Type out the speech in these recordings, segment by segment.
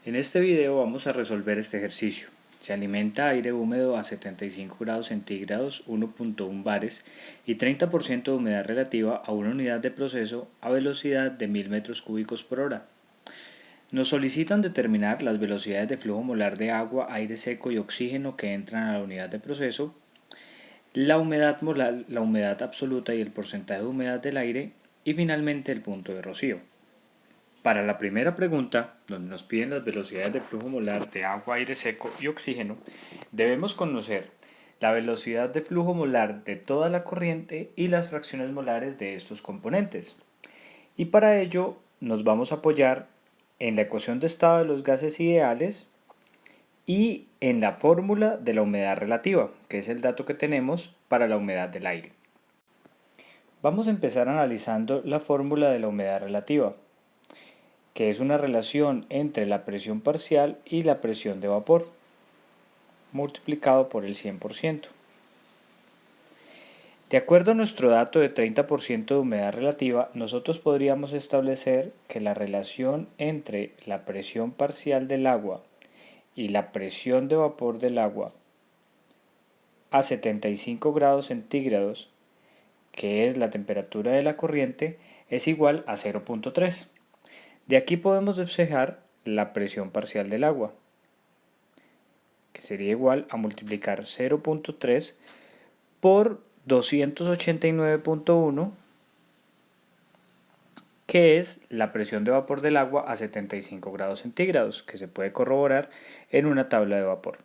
En este video vamos a resolver este ejercicio. Se alimenta aire húmedo a 75 grados centígrados, 1.1 bares y 30% de humedad relativa a una unidad de proceso a velocidad de 1000 metros cúbicos por hora. Nos solicitan determinar las velocidades de flujo molar de agua, aire seco y oxígeno que entran a la unidad de proceso, la humedad molar, la humedad absoluta y el porcentaje de humedad del aire y finalmente el punto de rocío. Para la primera pregunta, donde nos piden las velocidades de flujo molar de agua, aire seco y oxígeno, debemos conocer la velocidad de flujo molar de toda la corriente y las fracciones molares de estos componentes. Y para ello nos vamos a apoyar en la ecuación de estado de los gases ideales y en la fórmula de la humedad relativa, que es el dato que tenemos para la humedad del aire. Vamos a empezar analizando la fórmula de la humedad relativa, que es una relación entre la presión parcial y la presión de vapor, multiplicado por el 100%. De acuerdo a nuestro dato de 30% de humedad relativa, nosotros podríamos establecer que la relación entre la presión parcial del agua y la presión de vapor del agua a 75 grados centígrados, que es la temperatura de la corriente, es igual a 0.3. De aquí podemos despejar la presión parcial del agua, que sería igual a multiplicar 0.3 por 289.1, que es la presión de vapor del agua a 75 grados centígrados, que se puede corroborar en una tabla de vapor.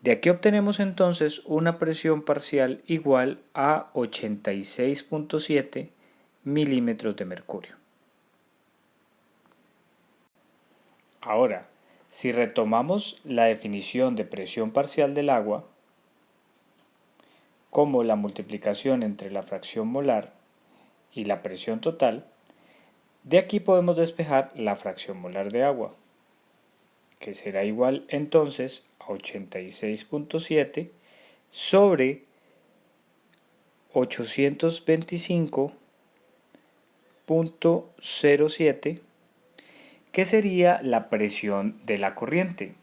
De aquí obtenemos entonces una presión parcial igual a 86.7 milímetros de mercurio. Ahora, si retomamos la definición de presión parcial del agua como la multiplicación entre la fracción molar y la presión total, de aquí podemos despejar la fracción molar de agua, que será igual entonces a 86.7 sobre 825.07, que sería la presión de la corriente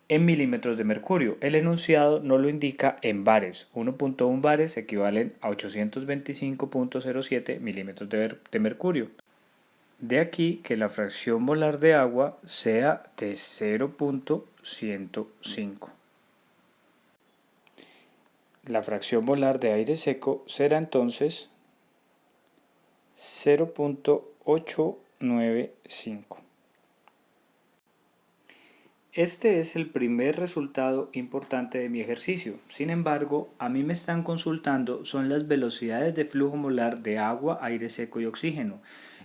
en milímetros de mercurio. El enunciado no lo indica en bares. 1.1 bares equivalen a 825.07 milímetros de mercurio. De aquí que la fracción molar de agua sea de 0.105. La fracción molar de aire seco será entonces 0.895. Este es el primer resultado importante de mi ejercicio. Sin embargo, a mí me están consultando son las velocidades de flujo molar de agua, aire seco y oxígeno.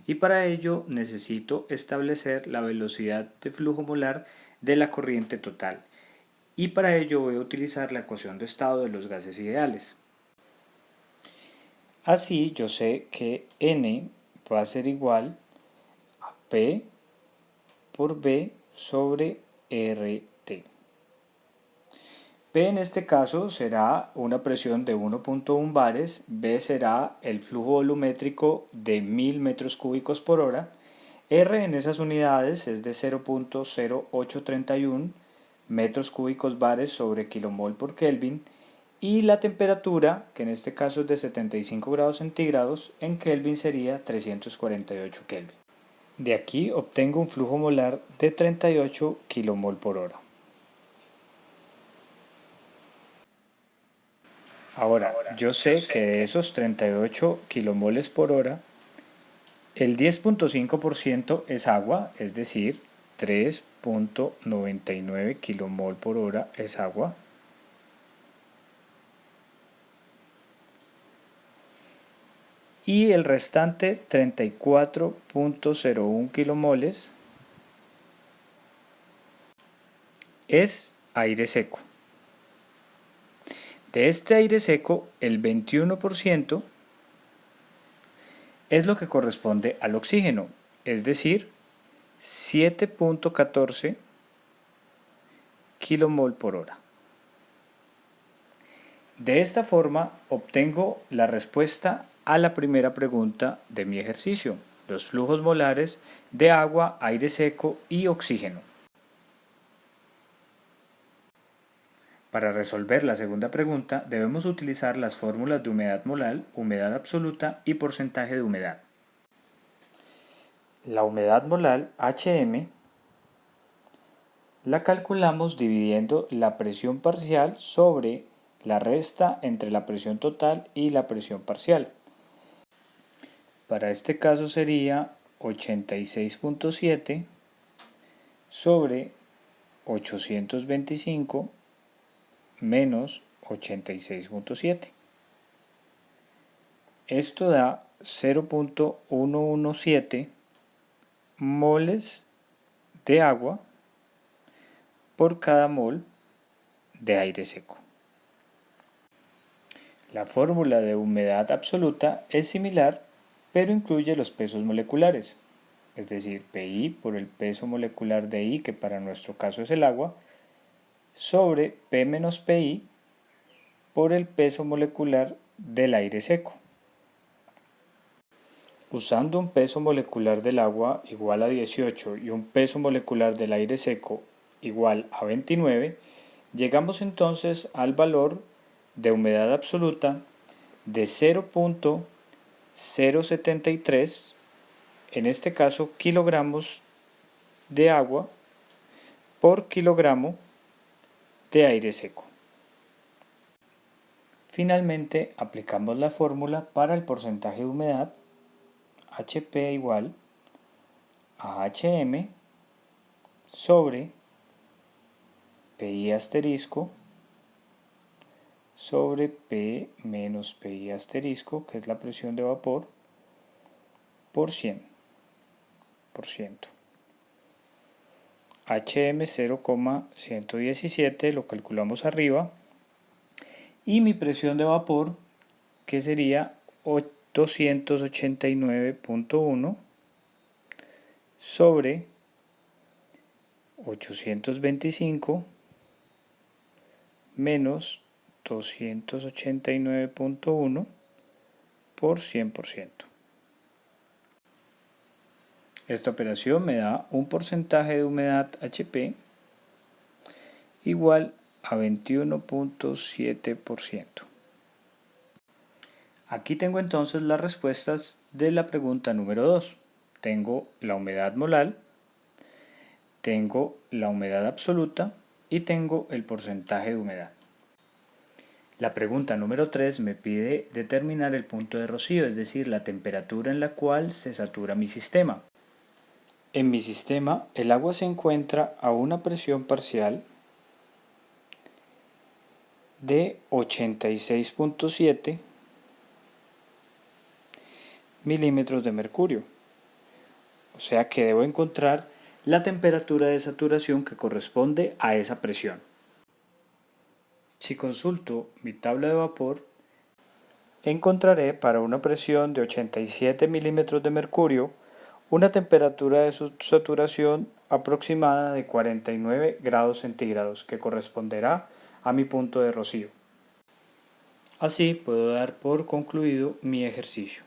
Y para ello necesito establecer la velocidad de flujo molar de la corriente total. Y para ello voy a utilizar la ecuación de estado de los gases ideales. Así yo sé que N va a ser igual a P por B sobre RT. P en este caso será una presión de 1.1 bares, B será el flujo volumétrico de 1000 metros cúbicos por hora, R en esas unidades es de 0.0831 metros cúbicos bares sobre kilomol por Kelvin, y la temperatura, que en este caso es de 75 grados centígrados, en Kelvin sería 348 Kelvin. De aquí obtengo un flujo molar de 38 kilomol por hora. Ahora, yo sé que de esos 38 kilomoles por hora, el 10.5% es agua, es decir, 3.99 kilomol por hora es agua. Y el restante 34.01 kilomoles es aire seco. De este aire seco, el 21% es lo que corresponde al oxígeno, es decir, 7.14 kilomol por hora. De esta forma obtengo la respuesta a la primera pregunta de mi ejercicio, los flujos molares de agua, aire seco y oxígeno. Para resolver la segunda pregunta debemos utilizar las fórmulas de humedad molar, humedad absoluta y porcentaje de humedad. La humedad molar HM la calculamos dividiendo la presión parcial sobre la resta entre la presión total y la presión parcial. Para este caso sería 86.7 sobre 825 menos 86.7. Esto da 0.117 moles de agua por cada mol de aire seco. La fórmula de humedad absoluta es similar, pero incluye los pesos moleculares, es decir, PI por el peso molecular de I, que para nuestro caso es el agua, sobre P menos PI por el peso molecular del aire seco. Usando un peso molecular del agua igual a 18 y un peso molecular del aire seco igual a 29, llegamos entonces al valor de humedad absoluta de 0.073, en este caso kilogramos de agua por kilogramo de aire seco. Finalmente aplicamos la fórmula para el porcentaje de humedad, HP igual a HM sobre PI asterisco sobre P menos PI asterisco, que es la presión de vapor, por 100%. HM 0,117 lo calculamos arriba, y mi presión de vapor, que sería 289.1 sobre 825 menos 289.1 por 100%. Esta operación me da un porcentaje de humedad HP igual a 21.7%. Aquí tengo entonces las respuestas de la pregunta número 2. Tengo la humedad molar, tengo la humedad absoluta y tengo el porcentaje de humedad. La pregunta número 3 me pide determinar el punto de rocío, es decir, la temperatura en la cual se satura mi sistema. En mi sistema, el agua se encuentra a una presión parcial de 86.7 milímetros de mercurio. O sea que debo encontrar la temperatura de saturación que corresponde a esa presión. Si consulto mi tabla de vapor, encontraré para una presión de 87 milímetros de mercurio una temperatura de saturación aproximada de 49 grados centígrados, que corresponderá a mi punto de rocío. Así puedo dar por concluido mi ejercicio.